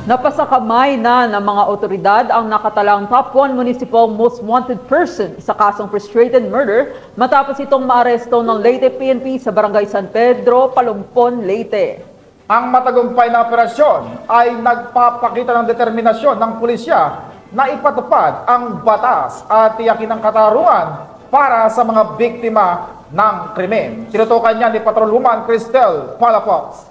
Napasakamay na ng mga otoridad ang nakatalang top 1 municipal most wanted person sa kasong frustrated murder matapos itong maaresto ng Leyte PNP sa Barangay San Pedro, Palumpon, Leyte. Ang matagumpay na operasyon ay nagpapakita ng determinasyon ng pulisya na ipatupad ang batas at tiyakin ang katarungan para sa mga biktima ng krimen. Tinutukan niya ni Patrolwoman Cristel Palafox.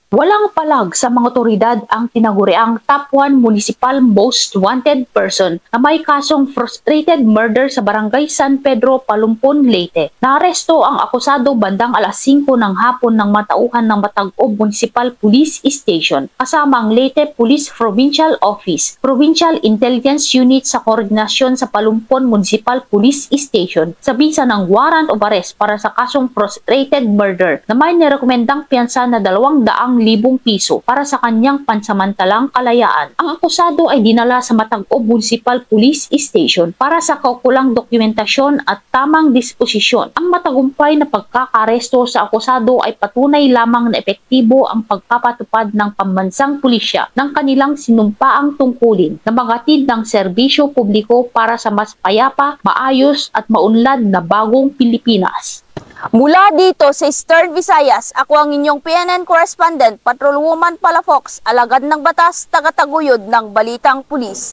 Walang palag sa mga otoridad ang tinaguriang top 1 municipal most wanted person na may kasong frustrated murder sa Barangay San Pedro, Palumpon, Leyte. Naaresto ang akusado bandang alas 5 ng hapon ng matauhan ng Matag-o Municipal Police Station kasama ang Leyte Police Provincial Office, Provincial Intelligence Unit sa koordinasyon sa Palumpon Municipal Police Station sa bisa ng warrant of arrest para sa kasong frustrated murder na may nirekomendang piyansa na 200,000 piso para sa kanyang pansamantalang kalayaan. Ang akusado ay dinala sa Matag-o Municipal Police Station para sa kaukulang dokumentasyon at tamang disposisyon. Ang matagumpay na pagkakaresto sa akusado ay patunay lamang na epektibo ang pagpapatupad ng pambansang pulisya ng kanilang sinumpaang tungkulin na magatid ng serbisyo publiko para sa mas payapa, maayos at maunlad na bagong Pilipinas. Mula dito sa Eastern Visayas, ako ang inyong PNN correspondent, Patrolwoman Palafox, alagad ng batas, tagataguyod ng Balitang Pulis.